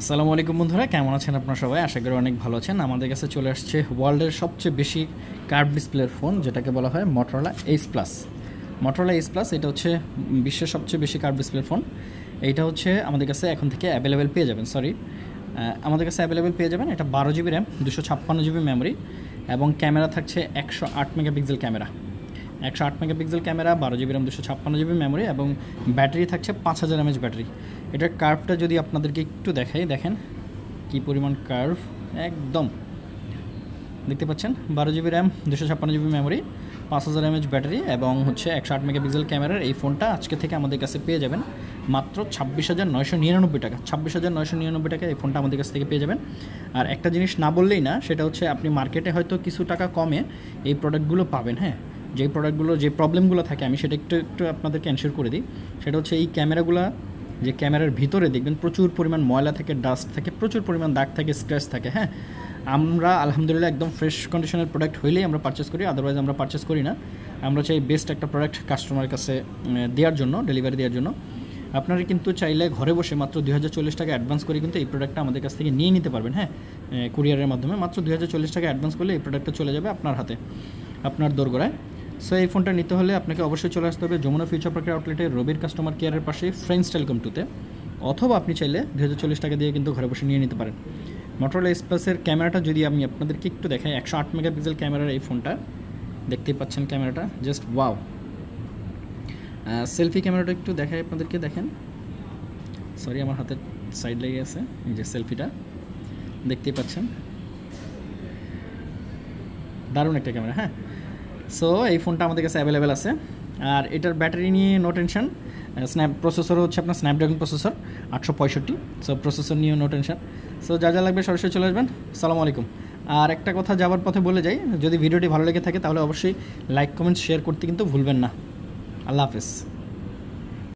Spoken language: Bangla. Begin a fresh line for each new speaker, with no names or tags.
আসসালামু আলাইকুম বন্ধুরা, কেমন আছেন আপনারা সবাই? আশা করি অনেক ভালো আছেন। আমাদের কাছে চলে আসছে ওয়ার্ল্ডের সবচেয়ে বেশি কার্ভ ডিসপ্লের ফোন, যেটাকে বলা হয় Motorola Ace Plus। Motorola Ace Plus এটা হচ্ছে বিশ্বের সবচেয়ে বেশি কার্ভ ডিসপ্লের ফোন। এইটা হচ্ছে আমাদের কাছে এখন থেকে অ্যাভেলেবেল পেয়ে যাবেন। আমাদের কাছে অ্যাভেলেবেল পেয়ে যাবেন। এটা 12 GB র্যাম, 256 GB মেমোরি এবং ক্যামেরা থাকছে 108 megapixel camera. 108 megapixel camera, 12 GB RAM, 256 GB memory এবং ব্যাটারি থাকছে 5000 mAh ব্যাটারি। এটার কার্ভটা যদি আপনাদেরকে একটু দেখাই, দেখেন কি পরিমাণ কার্ভ, একদম দেখতে পাচ্ছেন। 12 GB RAM, 256 GB memory, 5000 mAh battery এবং হচ্ছে 108 মেগাপিক্সেল ক্যামেরার এই ফোনটা আজকে থেকে আমাদের কাছে পেয়ে যাবেন মাত্র 26,999 টাকা। 26,999 টাকা এই ফোনটা আমাদের কাছ থেকে পেয়ে যাবেন। আর একটা জিনিস না বললেই না, সেটা হচ্ছে আপনি মার্কেটে হয়তো কিছু টাকা কমে এই প্রোডাক্টগুলো পাবেন। হ্যাঁ, যেই প্রোডাক্টগুলো, যে প্রবলেমগুলো থাকে আমি সেটা একটু আপনাদেরকে অ্যানসার করে দিই। সেটা হচ্ছে এই ক্যামেরাগুলো, যে ক্যামেরার ভিতরে দেখবেন প্রচুর পরিমাণ ময়লা থাকে, ডাস্ট থাকে, প্রচুর পরিমাণ দাগ থাকে, স্ক্র্যাচ থাকে। হ্যাঁ, আমরা আলহামদুলিল্লাহ একদম ফ্রেশ কন্ডিশনের প্রোডাক্ট হইলেই আমরা পারচেস করি, আদারওয়াইজ আমরা পারচেস করি না। আমরা চাই বেস্ট একটা প্রোডাক্ট কাস্টমারের কাছে দেওয়ার জন্য, ডেলিভারি দেওয়ার জন্য। আপনারা কিন্তু চাইলে ঘরে বসে মাত্র 2040 টাকা অ্যাডভান্স করে কিন্তু এই প্রোডাক্টটা আমাদের কাছ থেকে নিয়ে নিতে পারবেন। হ্যাঁ, কুরিয়ারের মাধ্যমে মাত্র 2040 টাকা অ্যাডভান্স করলে এই প্রোডাক্টটা চলে যাবে আপনার হাতে, আপনার দোরগোড়ায়। সো এই ফোনটা নিতে হলে আপনাকে অবশ্যই চলে আসতে হবে যমুনা ফিউচার পার্কের আউটলেটে রবির কাস্টমার কেয়ারের পাশে ফ্রেন্ডস টেলিকম 2-তে, অথবা আপনি চাইলে 2040 টাকা দিয়ে কিন্তু ঘরে বসে নিয়ে নিতে পারেন। Motorola Ace Plus-এর ক্যামেরাটা যদি আমি আপনাদেরকে একটু দেখাই, 108 মেগাপিক্সেল ক্যামেরার এই ফোনটা, দেখতেই পাচ্ছেন ক্যামেরাটা জাস্ট ওয়াও। সেলফি ক্যামেরাটা একটু দেখাই আপনাদেরকে, দেখেন। সরি, আমার হাতের সাইড লেগে আছে। এই যে সেলফিটা দেখতেই পাচ্ছেন, দারুণ একটা ক্যামেরা। হ্যাঁ, সো এই ফোনটা আমাদের কাছে অ্যাভেলেবেল আছে। আর এটার ব্যাটারি নিয়ে নো টেনশন। প্রসেসরও হচ্ছে আপনার স্ন্যাপড্রাগন প্রসেসর 865। সো প্রসেসর নিয়েও নো টেনশন। সো যা যা লাগবে সরাসরি চলে আসবেন। আসসালামু আলাইকুম। আর একটা কথা যাওয়ার পথে বলে যাই, যদি ভিডিওটি ভালো লেগে থাকে তাহলে অবশ্যই লাইক, কমেন্ট, শেয়ার করতে কিন্তু ভুলবেন না। আল্লাহ হাফেজ।